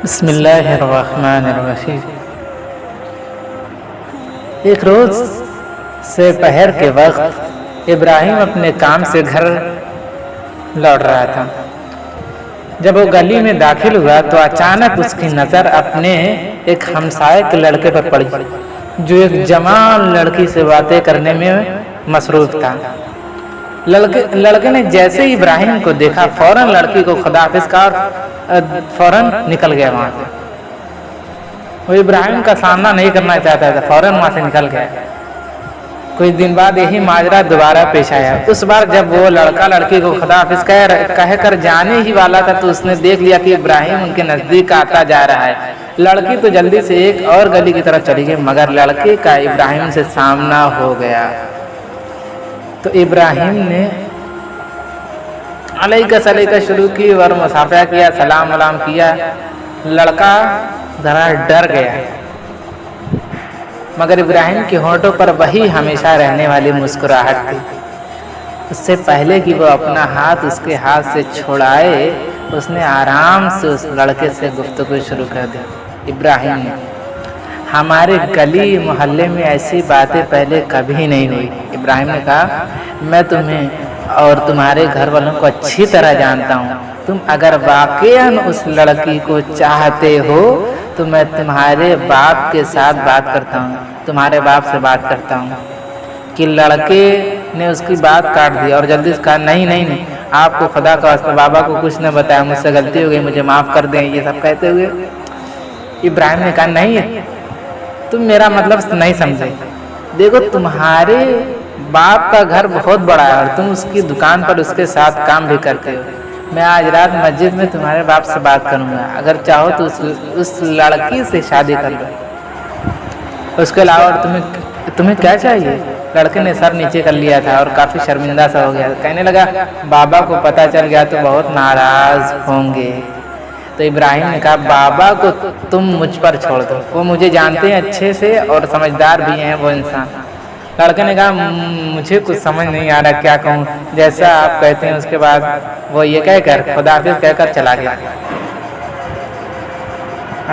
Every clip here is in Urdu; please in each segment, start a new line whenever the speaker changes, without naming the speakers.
بسم اللہ الرحمن الرحیم۔ ایک روز سے پہر کے وقت ابراہیم اپنے کام سے گھر لوٹ رہا تھا۔ جب وہ گلی میں داخل ہوا تو اچانک اس کی نظر اپنے ایک ہمسائے کے لڑکے پر پڑی جو ایک جوان لڑکی سے باتیں کرنے میں مصروف تھا۔ لڑکے نے جیسے ہی ابراہیم کو دیکھا فوراً لڑکی کو خدا حافظ کہا اور فوراً نکل گیا وہاں سے۔ وہ ابراہیم کا سامنا نہیں کرنا چاہتا تھا، فوراً وہاں سے نکل گیا۔ کچھ دن بعد یہی ماجرا دوبارہ پیش آیا۔ اس بار جب وہ لڑکا لڑکی کو خدا حافظ کہہ کر جانے ہی والا تھا تو اس نے دیکھ لیا کہ ابراہیم ان کے نزدیک آتا جا رہا ہے۔ لڑکی تو جلدی سے ایک اور گلی کی طرف چلی گئی، مگر لڑکے کا ابراہیم سے سامنا ہو گیا۔ تو ابراہیم نے علیکہ سلیکہ شروع کی اور مصافحہ کیا، سلام علام کیا۔ لڑکا ذرا ڈر گیا، مگر ابراہیم کے ہونٹوں پر وہی ہمیشہ رہنے والی مسکراہٹ تھی۔ اس سے پہلے کہ وہ اپنا ہاتھ اس کے ہاتھ سے چھڑائے اس نے آرام سے اس لڑکے سے گفتگو شروع کر دی۔ ابراہیم نے، ہمارے گلی محلے میں ایسی باتیں پہلے کبھی نہیں ہوئی۔ ابراہیم نے کہا، میں تمہیں اور تمہارے گھر والوں کو اچھی طرح جانتا ہوں۔ تم اگر واقعاً اس لڑکی کو چاہتے ہو تو میں تمہارے باپ کے ساتھ بات کرتا ہوں، تمہارے باپ سے بات کرتا ہوں۔ کہ لڑکے نے اس کی بات کاٹ دی اور جلدی سے کہا، نہیں، آپ کو خدا کا واسطہ بابا کو کچھ نہ بتایا، مجھ سے غلطی ہو گئی، مجھے معاف کر دیں۔ یہ سب کہتے ہوئے ابراہیم نے کہا، نہیں، تم میرا مطلب نہیں سمجھے۔ دیکھو، تمہارے باپ کا گھر بہت بڑا ہے اور تم اس کی دکان پر اس کے ساتھ کام بھی کرتے ہو۔ میں آج رات مسجد میں تمہارے باپ سے بات کروں گا، اگر چاہو تو اس لڑکی سے شادی کر لو۔ اس کے علاوہ تمہیں کیا چاہیے؟ لڑکے نے سر نیچے کر لیا تھا اور کافی شرمندہ سا ہو گیا، کہنے لگا، بابا کو پتہ چل گیا تو بہت ناراض ہوں گے۔ تو ابراہیم نے کہا، بابا کو تم مجھ پر چھوڑ دو، وہ مجھے جانتے ہیں اچھے سے اور سمجھدار بھی ہیں وہ انسان۔ لڑکے نے کہا، مجھے کچھ سمجھ نہیں آ رہا، کیا کہوں؟ جیسا آپ کہتے ہیں۔ اس کے بعد وہ یہ کہہ کر خدا حافظ کہہ کر چلا گیا۔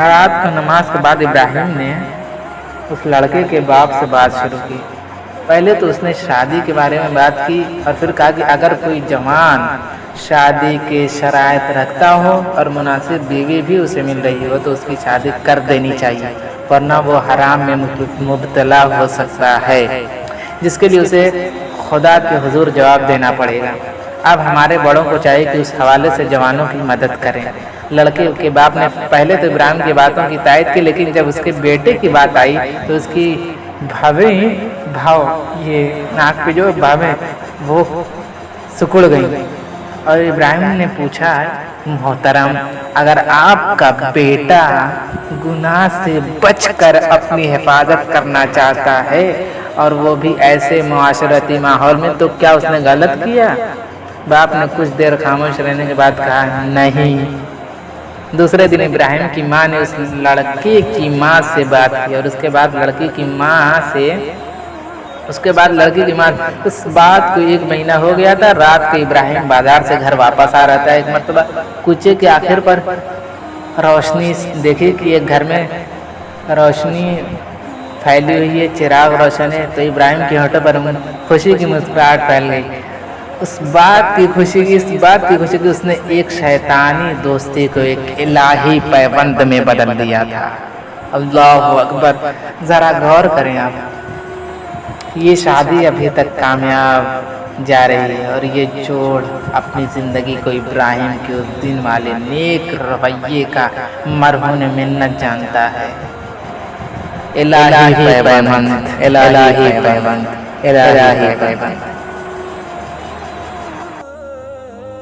رات کو نماز کے بعد ابراہیم نے اس لڑکے کے باپ سے بات شروع کی۔ پہلے تو اس نے شادی کے بارے میں بات کی اور پھر کہا کہ اگر کوئی جوان شادی کے شرائط رکھتا ہو اور مناسب بیوی بھی اسے مل رہی ہو تو اس کی شادی کر دینی چاہیے، ورنہ وہ حرام میں مبتلا ہو سکتا ہے، جس کے لیے اسے خدا کے حضور جواب دینا پڑے گا۔ اب ہمارے بڑوں کو چاہیے کہ اس حوالے سے جوانوں کی مدد کریں۔ لڑکے کے باپ نے پہلے تو ابراہیم کی باتوں کی تائید کی، لیکن جب اس کے بیٹے کی بات آئی تو اس کی یہ ناک پہ جو بھاویں وہ سکڑ گئی اور ابراہیم نے پوچھا، محترم، اگر آپ کا بیٹا گناہ سے بچ کر اپنی حفاظت کرنا چاہتا ہے اور وہ بھی ایسے معاشرتی ماحول میں، تو کیا اس نے غلط کیا؟ باپ نے کچھ دیر خاموش رہنے کے بعد کہا، نہیں۔ دوسرے دن ابراہیم کی ماں نے اس لڑکے کی ماں سے بات کی اور اس کے بعد لڑکی کی ماں اس بات کو 1 مہینہ ہو گیا تھا۔ رات کو ابراہیم بازار سے گھر واپس آ رہا تھا۔ ایک مرتبہ کوچے کے آخر پر روشنی دیکھی کہ ایک گھر میں روشنی پھیلی ہوئی ہے، چراغ روشن ہے، تو ابراہیم کے ہونٹوں پر خوشی کی مسکراہٹ پھیل گئی۔ اس بات کی خوشی کہ اس نے ایک شیطانی دوستی کو ایک الہی پیوند میں بدل دیا تھا۔ اللہ اکبر! ذرا غور کریں آپ، یہ شادی ابھی تک کامیاب جا رہی ہے اور یہ جوڑ اپنی زندگی کو ابراہیم کے اس دن والے نیک رویے کا مرہون منت جانتا ہے۔ الہی پیوند، الہی پیوند، الہی پیوند۔